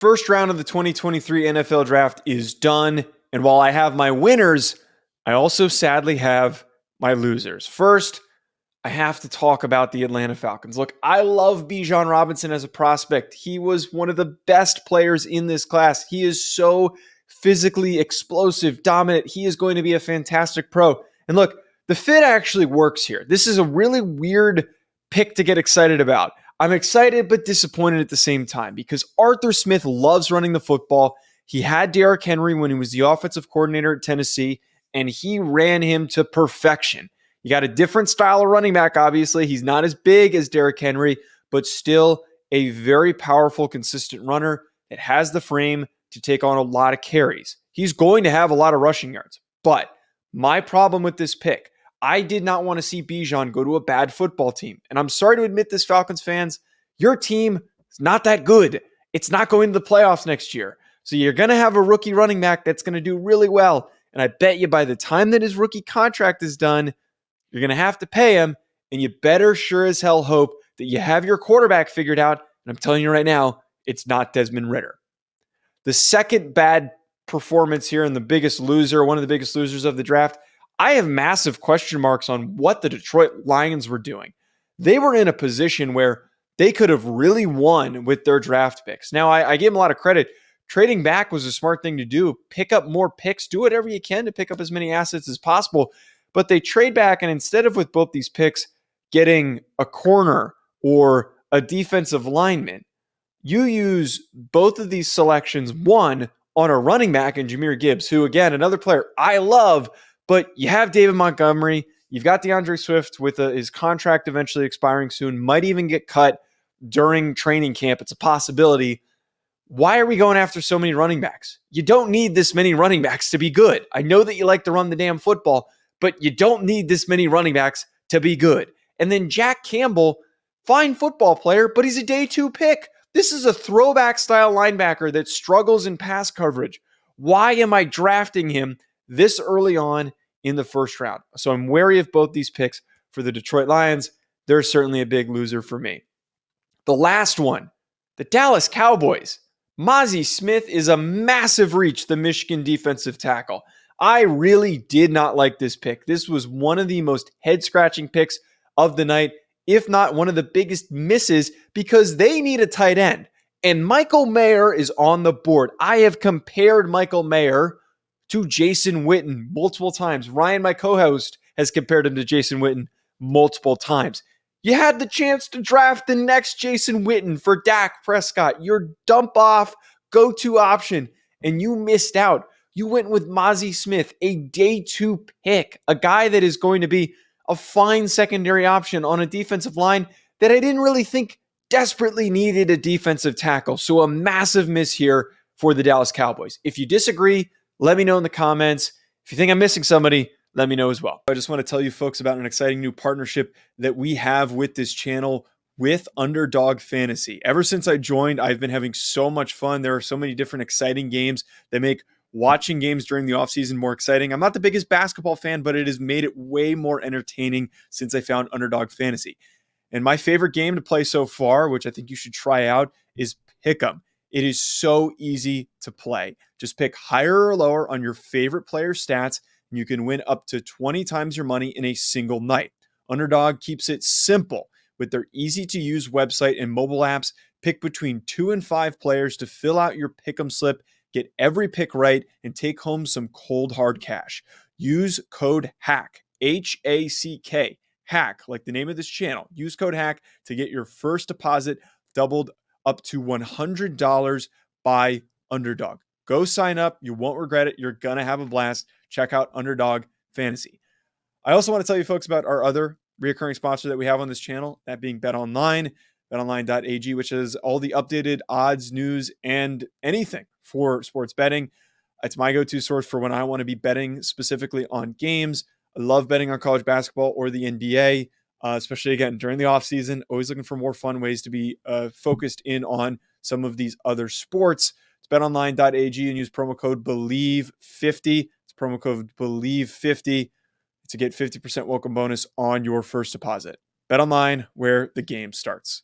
First round of the 2023 NFL draft is done. And while I have my winners, I also sadly have my losers. First, I have to talk about the Atlanta Falcons. Look, I love Bijan Robinson as a prospect. He was one of the best players in this class. He is so physically explosive, dominant. He is going to be a fantastic pro. And look, the fit actually works here. This is a really weird pick to get excited about. I'm excited but disappointed at the same time because Arthur Smith loves running the football. He had Derrick Henry when he was the offensive coordinator at Tennessee, and he ran him to perfection. You got a different style of running back, obviously. He's not as big as Derrick Henry, but still a very powerful, consistent runner that has the frame to take on a lot of carries. He's going to have a lot of rushing yards. But my problem with this pick, I did not want to see Bijan go to a bad football team. And I'm sorry to admit this, Falcons fans, your team is not that good. It's not going to the playoffs next year. So you're going to have a rookie running back that's going to do really well. And I bet you by the time that his rookie contract is done, you're going to have to pay him, and you better sure as hell hope that you have your quarterback figured out. And I'm telling you right now, it's not Desmond Ridder. The second bad performance here and the biggest loser, one of the biggest losers of the draft, I have massive question marks on what the Detroit Lions were doing. They were in a position where they could have really won with their draft picks. Now, I give them a lot of credit. Trading back was a smart thing to do. Pick up more picks. Do whatever you can to pick up as many assets as possible. But they trade back, and instead of with both these picks getting a corner or a defensive lineman, you use both of these selections, one on a running back in Jahmyr Gibbs, who, again, another player I love, but you have David Montgomery. You've got DeAndre Swift with his contract eventually expiring soon, might even get cut during training camp. It's a possibility. Why are we going after so many running backs? You don't need this many running backs to be good. I know that you like to run the damn football, but you don't need this many running backs to be good. And then Jack Campbell, fine football player, but he's a day 2 pick. This is a throwback style linebacker that struggles in pass coverage. Why am I drafting him this early on in the first round? So I'm wary of both these picks for the Detroit Lions. They're certainly a big loser for me. The last one, the Dallas Cowboys. Mazi Smith is a massive reach, the Michigan defensive tackle. I really did not like this pick. This was one of the most head-scratching picks of the night, if not one of the biggest misses, because they need a tight end. And Michael Mayer is on the board. I have compared Michael Mayer to Jason Witten multiple times. Ryan, my co-host, has compared him to Jason Witten multiple times. You had the chance to draft the next Jason Witten for Dak Prescott, your dump-off go-to option, and you missed out. You went with Mazi Smith, a day 2 pick, a guy that is going to be a fine secondary option on a defensive line that I didn't really think desperately needed a defensive tackle. So a massive miss here for the Dallas Cowboys. If you disagree, let me know in the comments. If you think I'm missing somebody, let me know as well. I just want to tell you folks about an exciting new partnership that we have with this channel with Underdog Fantasy. Ever since I joined, I've been having so much fun. There are so many different exciting games that make watching games during the offseason more exciting. I'm not the biggest basketball fan, but it has made it way more entertaining since I found Underdog Fantasy. And my favorite game to play so far, which I think you should try out, is Pick'em. It is so easy to play. Just pick higher or lower on your favorite player's stats, and you can win up to 20 times your money in a single night. Underdog keeps it simple with their easy-to-use website and mobile apps. Pick between 2 and 5 players to fill out your Pick'em slip. Get every pick right and take home some cold hard cash. Use code HACK, H-A-C-K, HACK, like the name of this channel. Use code HACK to get your first deposit doubled up to $100 by Underdog. Go sign up. You won't regret it. You're going to have a blast. Check out Underdog Fantasy. I also want to tell you folks about our other recurring sponsor that we have on this channel, that being BetOnline. BetOnline.ag, which has all the updated odds, news, and anything for sports betting. It's my go-to source for when I want to be betting specifically on games. I love betting on college basketball or the NBA, especially, again, during the offseason. Always looking for more fun ways to be focused in on some of these other sports. It's betonline.ag and use promo code BELIEVE50. It's promo code BELIEVE50 to get 50% welcome bonus on your first deposit. BetOnline, where the game starts.